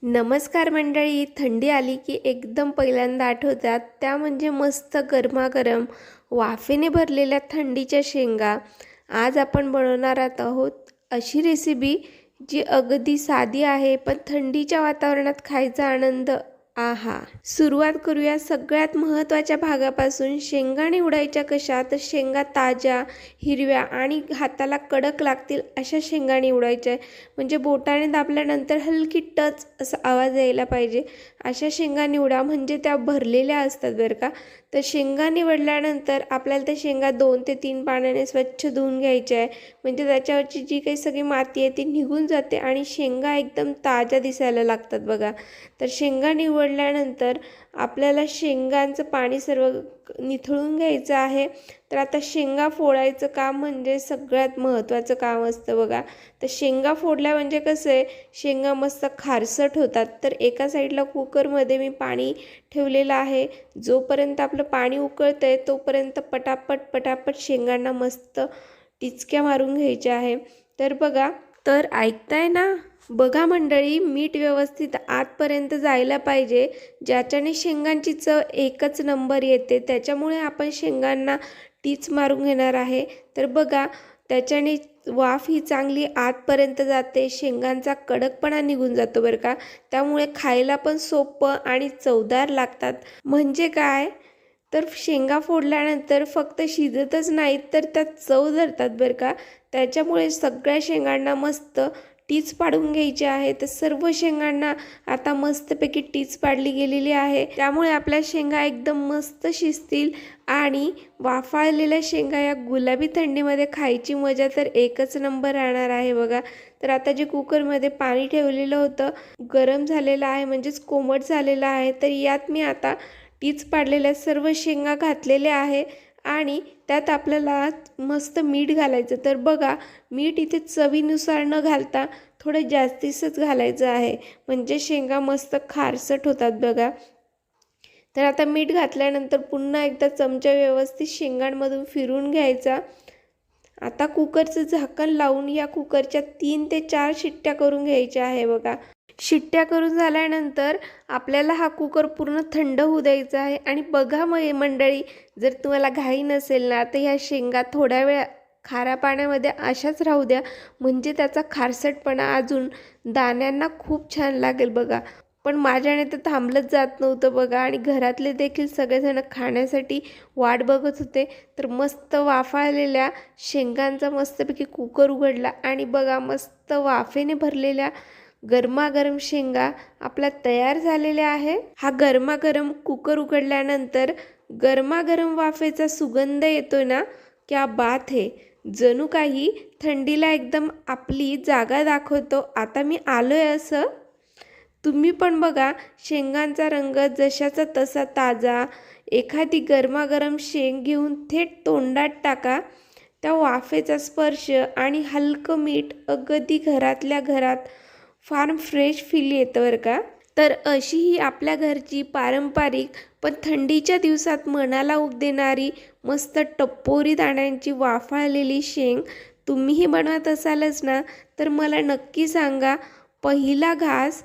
नमस्कार मंडळी. थंडी आली की एकदम पहिल्यांदा आठवतात त्या म्हणजे मस्त गरमागरम वाफेने भरलेल्या थंडीच्या शेंगा. आज आपण बनवणार आहोत अशी रेसिपी जी अगदी साधी आहे, पण थंडीच्या वातावरणात खायचा आनंद आहा. सुरुवात करूया सगळ्यात महत्त्वाच्या भागापासून. शेंगा निवडायच्या कशा? तर शेंगा ताज्या, हिरव्या आणि हाताला कडक लागतील अशा शेंगा निवडायच्या. म्हणजे बोटाने दाबल्यानंतर हलकी टच असा आवाज यायला पाहिजे अशा शेंगा निवडा, म्हणजे त्या भरलेल्या असतात बरं का. तर शेंगा निवडल्यानंतर आपल्याला त्या शेंगा 2 ते 3 पाण्याने स्वच्छ धुवून घ्यायच्या आहे. म्हणजे त्याच्यावरची जी काही सगळी माती आहे ती निघून जाते आणि शेंगा एकदम ताज्या दिसायला लागतात बघा. तर शेंगा निवडल्यानंतर आपल्याला शेंगांचं पाणी सर्व निथळून घ्यायचं आहे. तर आता शेंगा फोडायचं काम म्हणजे सगळ्यात महत्त्वाचं काम असतं बघा. तर शेंगा फोडल्या म्हणजे कसं आहे, शेंगा मस्त खारसट होतात. तर एका साईडला कुकरमध्ये मी पाणी ठेवलेलं आहे. जोपर्यंत आपलं पाणी उकळतं आहे तोपर्यंत पटापट शेंगांना मस्त टिचक्या मारून घ्यायच्या आहे. तर बघा, तर ऐकताय ना? बघा मंडळी, मीठ व्यवस्थित आतपर्यंत जायला पाहिजे, ज्याच्याने शेंगांची चव एकच नंबर येते. त्याच्यामुळे आपण शेंगांना टीच मारून घेणार आहे. तर बघा, त्याच्याने वाफ ही चांगली आतपर्यंत जाते, शेंगांचा कडकपणा निघून जातो बरं का. त्यामुळे खायला पण सोपं आणि चवदार लागतात. म्हणजे काय, तर शेंगा फोडल्यानंतर फक्त शिजतच नाहीत तर त्यात चव धरतात बरं का. त्याच्यामुळे सगळ्या शेंगांना मस्त टीच पाडून घ्यायची आहे. तर सर्व शेंगांना आता मस्तपैकी टीच पाडली गेलेली आहे. त्यामुळे आपल्या शेंगा एकदम मस्त शिजतील आणि वाफाळलेल्या शेंगा या गुलाबी थंडीमध्ये खायची मजा तर एकच नंबर राहणार आहे बघा. तर आता जे कुकरमध्ये पाणी ठेवलेलं होतं गरम झालेलं आहे, म्हणजेच कोमट झालेलं आहे. तर यात मी आता टीच पाडलेल्या सर्व शेंगा घातलेल्या आहे आणि त्यात आपल्याला मस्त मीठ घालायचं. तर बघा, मीठ इथे चवीनुसार न घालता थोडं जास्तीच घालायचं आहे, म्हणजे शेंगा मस्त खारसट होतात बघा. तर आता मीठ घातल्यानंतर पुन्हा एकदा चमचा व्यवस्थित शेंगांमधून फिरून घ्यायचा. आता कुकरचं झाकण लावून या कुकरच्या 3 ते 4 शिट्ट्या करून घ्यायच्या आहे बघा. शिट्ट्या करून झाल्यानंतर आपल्याला हा कुकर पूर्ण थंड होऊ द्यायचा आहे. आणि बघा मंडळी, जर तुम्हाला घाई नसेल ना तर ह्या शेंगा थोड्या वेळ खाऱ्या पाण्यामध्ये अशाच राहू द्या, म्हणजे त्याचा खारसटपणा अजून दाण्यांना खूप छान लागेल बघा. पण माझ्याने तर थांबलंच जात नव्हतं बघा, आणि घरातले देखील सगळेजण खाण्यासाठी वाट बघत होते. तर मस्त वाफाळलेल्या शेंगांचा मस्तपैकी कुकर उघडला आणि बघा, मस्त वाफेने भरलेल्या गरमागरम शेंगा आपल्या तयार झालेल्या आहे. हा गरमागरम कुकर उघडल्यानंतर गरमागरम वाफेचा सुगंध येतो ना, क्या बात है. जणू काही थंडीला एकदम आपली जागा दाखवतो. आता मी आलोय असं. तुम्ही पण बघा, शेंगांचा रंग जशाचा तसा ताजा. एखादी गरमागरम शेंग घेऊन थेट तोंडात टाका. त्या वाफेचा स्पर्श आणि हलकं मीठ अगदी घरातल्या घरात फार फ्रेश फील येतं बरं का. तर अशी ही आपल्या घरची पारंपरिक पण थंडीच्या दिवसात मनाला उब देणारी मस्त टप्पोरी दाण्यांची वाफाळलेली शेंग तुम्हीही बनवत असालच ना, तर मला नक्की सांगा पहिला घास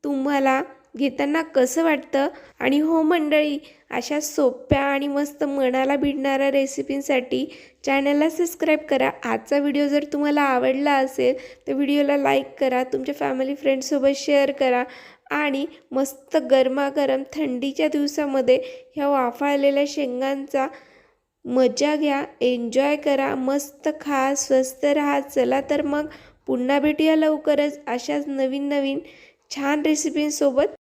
तुम्हाला घेताना कसं वाटतं. आणि हो मंडळी, अशा सोप्या आणि मस्त मनाला भिडणाऱ्या रेसिपींसाठी चॅनलला सबस्क्राईब करा. आजचा व्हिडिओ जर तुम्हाला आवडला असेल तर व्हिडिओला लाईक करा, तुमच्या फॅमिली फ्रेंड्ससोबत शेअर करा आणि मस्त गरमागरम थंडीच्या दिवसामध्ये ह्या वाफाळलेल्या शेंगांचा मजा घ्या, एन्जॉय करा, मस्त खा, स्वस्त राहा. चला तर मग पुन्हा भेटूया लवकरच अशाच नवीन छान रेसिपींसोबत.